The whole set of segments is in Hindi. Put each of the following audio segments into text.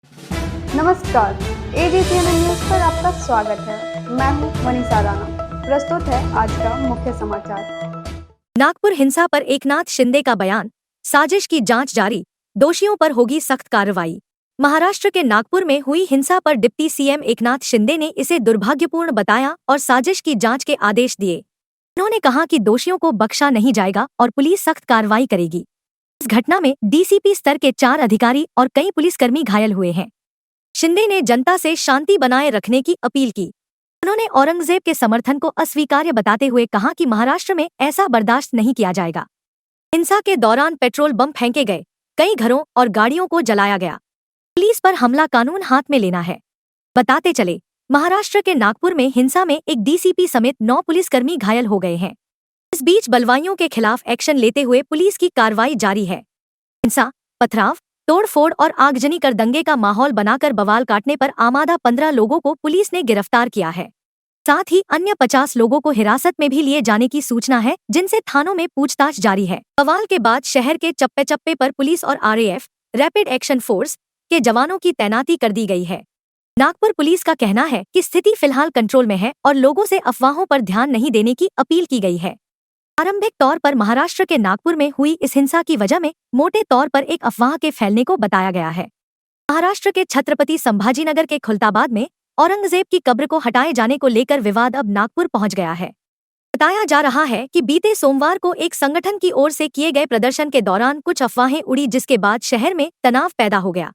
नमस्कार, AGCN न्यूज पर आपका स्वागत है। मैं हूं मनीषा राणा। प्रस्तुत है आज का मुख्य समाचार। नागपुर हिंसा पर एकनाथ शिंदे का बयान, साजिश की जांच जारी, दोषियों पर होगी सख्त कार्रवाई। महाराष्ट्र के नागपुर में हुई हिंसा पर डिप्टी सीएम एकनाथ शिंदे ने इसे दुर्भाग्यपूर्ण बताया और साजिश की जांच के आदेश दिए। उन्होंने कहा कि दोषियों को बख्शा नहीं जाएगा और पुलिस सख्त कार्रवाई करेगी। इस घटना में डीसीपी स्तर के 4 अधिकारी और कई पुलिसकर्मी घायल हुए हैं। शिंदे ने जनता से शांति बनाए रखने की अपील की। उन्होंने औरंगजेब के समर्थन को अस्वीकार्य बताते हुए कहा कि महाराष्ट्र में ऐसा बर्दाश्त नहीं किया जाएगा। हिंसा के दौरान पेट्रोल बम फेंके गए, कई घरों और गाड़ियों को जलाया गया। पुलिस पर हमला कानून हाथ में लेना है। बताते चले, महाराष्ट्र के नागपुर में हिंसा में एक डीसीपी समेत 9 पुलिसकर्मी घायल हो गए हैं। इस बीच बलवाइयों के खिलाफ एक्शन लेते हुए पुलिस की कार्रवाई जारी है। हिंसा, पथराव, तोड़फोड़ और आगजनी कर दंगे का माहौल बनाकर बवाल काटने पर आमादा 15 लोगों को पुलिस ने गिरफ्तार किया है। साथ ही अन्य 50 लोगों को हिरासत में भी लिए जाने की सूचना है, जिनसे थानों में पूछताछ जारी है। बवाल के बाद शहर के चप्पे चप्पे पर पुलिस और RAF रैपिड एक्शन फोर्स के जवानों की तैनाती कर दी गई है। नागपुर पुलिस का कहना है कि स्थिति फिलहाल कंट्रोल में है और लोगों से अफवाहों पर ध्यान नहीं देने की अपील की गई है। आरंभिक तौर पर महाराष्ट्र के नागपुर में हुई इस हिंसा की वजह में मोटे तौर पर एक अफवाह के फैलने को बताया गया है। महाराष्ट्र के छत्रपति संभाजीनगर के खुलताबाद में औरंगजेब की कब्र को हटाए जाने को लेकर विवाद अब नागपुर पहुंच गया है। बताया जा रहा है कि बीते सोमवार को एक संगठन की ओर से किए गए प्रदर्शन के दौरान कुछ अफवाहें उड़ी, जिसके बाद शहर में तनाव पैदा हो गया।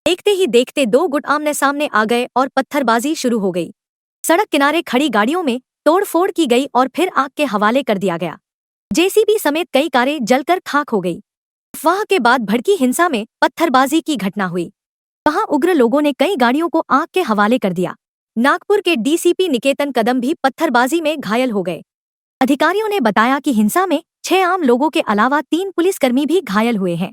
देखते ही देखते 2 गुट आमने सामने आ गए और पत्थरबाजी शुरू हो गई। सड़क किनारे खड़ी गाड़ियों में तोड़फोड़ की गई और फिर आग के हवाले कर दिया गया। जेसीबी समेत कई कारें जलकर खाक हो गई। अफवाह के बाद भड़की हिंसा में पत्थरबाजी की घटना हुई। वहां उग्र लोगों ने कई गाड़ियों को आग के हवाले कर दिया। नागपुर के डीसीपी निकेतन कदम भी पत्थरबाजी में घायल हो गए। अधिकारियों ने बताया कि हिंसा में 6 आम लोगों के अलावा 3 पुलिसकर्मी भी घायल हुए हैं।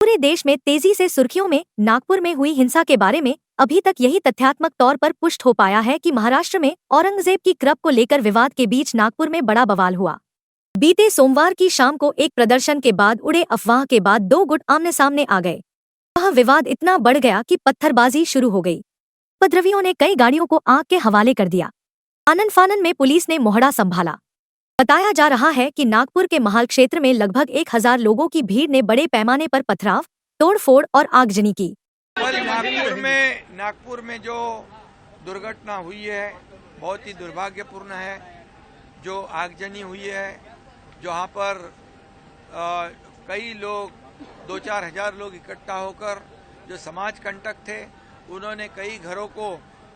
पूरे देश में तेजी से सुर्खियों में नागपुर में हुई हिंसा के बारे में अभी तक यही तथ्यात्मक तौर पर पुष्ट हो पाया है कि महाराष्ट्र में औरंगजेब की कब्र को लेकर विवाद के बीच नागपुर में बड़ा बवाल हुआ। बीते सोमवार की शाम को एक प्रदर्शन के बाद उड़े अफवाह के बाद 2 गुट आमने सामने आ गए। वह विवाद इतना बढ़ गया कि पत्थरबाजी शुरू हो गई। उपद्रवियों ने कई गाड़ियों को आग के हवाले कर दिया। आनन फानन में पुलिस ने मोहड़ा संभाला। बताया जा रहा है कि नागपुर के महाल क्षेत्र में लगभग 1000 लोगों की भीड़ ने बड़े पैमाने पर पथराव, तोड़फोड़ और आगजनी की। नागपुर में जो दुर्घटना हुई है बहुत ही दुर्भाग्यपूर्ण है। जो आगजनी हुई है, जहाँ पर कई लोग 2-4 हजार लोग इकट्ठा होकर जो समाज कंटक थे, उन्होंने कई घरों को,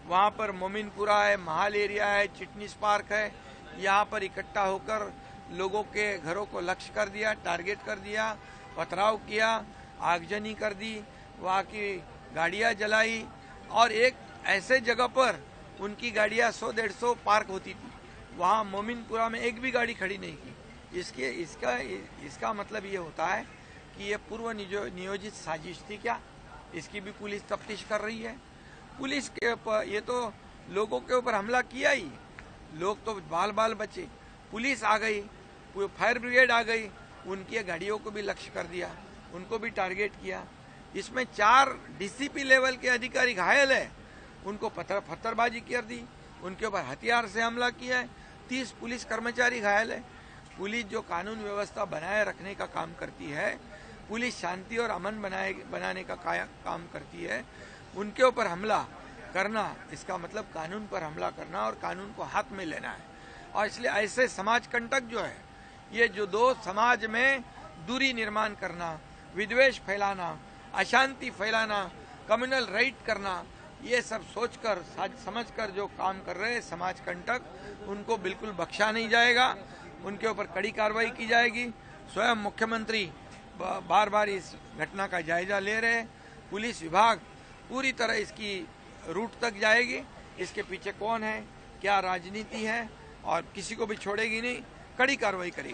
वहाँ पर मोमिनपुरा है, महाल एरिया है, चिटनीस पार्क है, यहाँ पर इकट्ठा होकर लोगों के घरों को लक्ष्य कर दिया, टारगेट कर दिया, पथराव किया, आगजनी कर दी, वहाँ की गाड़ियाँ जलाई और एक ऐसे जगह पर उनकी गाड़ियाँ 100-150 पार्क होती थी, वहाँ मोमिनपुरा में एक भी गाड़ी खड़ी नहीं की। इसका मतलब ये होता है कि ये पूर्व नियोजित साजिश थी क्या? इसकी भी पुलिस तफ्तीश कर रही है। पुलिस के ऊपर ये तो लोगों के ऊपर हमला किया ही, लोग तो बाल बचे। पुलिस आ गई, फायर ब्रिगेड आ गई, उनकी गाड़ियों को भी लक्ष्य कर दिया, उनको भी टारगेट किया। इसमें 4 डीसीपी लेवल के अधिकारी घायल है, उनको पत्थरबाजी कर दी, उनके ऊपर हथियार से हमला किया है। 30 पुलिस कर्मचारी घायल है। पुलिस जो कानून व्यवस्था बनाए रखने का काम करती है, पुलिस शांति और अमन बनाने का काम करती है, उनके ऊपर हमला करना, इसका मतलब कानून पर हमला करना और कानून को हाथ में लेना है। और इसलिए ऐसे समाज कंटक जो है, ये जो 2 समाज में दूरी निर्माण करना, विद्वेष फैलाना, अशांति फैलाना, कम्युनल राइट करना, ये सब सोचकर समझकर जो काम कर रहे हैं समाज कंटक, उनको बिल्कुल बख्शा नहीं जाएगा। उनके ऊपर कड़ी कार्रवाई की जाएगी। स्वयं मुख्यमंत्री बार बार इस घटना का जायजा ले रहे हैं। पुलिस विभाग पूरी तरह इसकी रूट तक जाएगी, इसके पीछे कौन है, क्या राजनीति है, और किसी को भी छोड़ेगी नहीं, कड़ी कार्रवाई करेगी।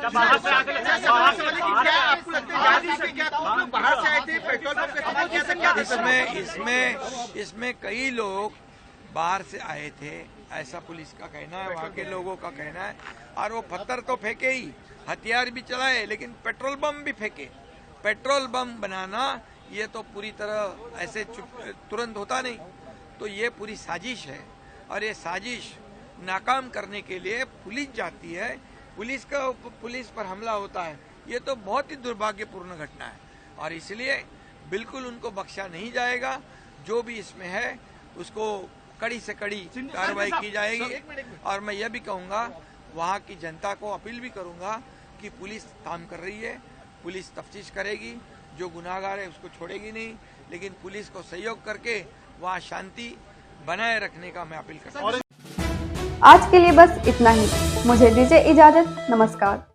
इसमें कई लोग बाहर से आए थे, ऐसा पुलिस का कहना है, वहाँ के लोगों का कहना है। और वो पत्थर तो फेंके ही, हथियार भी चलाए, लेकिन पेट्रोल बम भी फेंके। पेट्रोल बम बनाना ये तो पूरी तरह ऐसे तुरंत होता नहीं। तो ये पूरी साजिश है और ये साजिश नाकाम करने के लिए पुलिस जाती है, पुलिस पर हमला होता है। ये तो बहुत ही दुर्भाग्यपूर्ण घटना है और इसलिए बिल्कुल उनको बख्शा नहीं जाएगा। जो भी इसमें है उसको कड़ी से कड़ी कार्रवाई की जाएगी। और मैं यह भी कहूँगा, वहाँ की जनता को अपील भी करूँगा कि पुलिस काम कर रही है, पुलिस तफ्तीश करेगी, जो गुनाहगार है उसको छोड़ेगी नहीं, लेकिन पुलिस को सहयोग करके वहाँ शांति बनाए रखने का मैं अपील करता हूँ। आज के लिए बस इतना ही। मुझे दीजिए इजाजत। नमस्कार।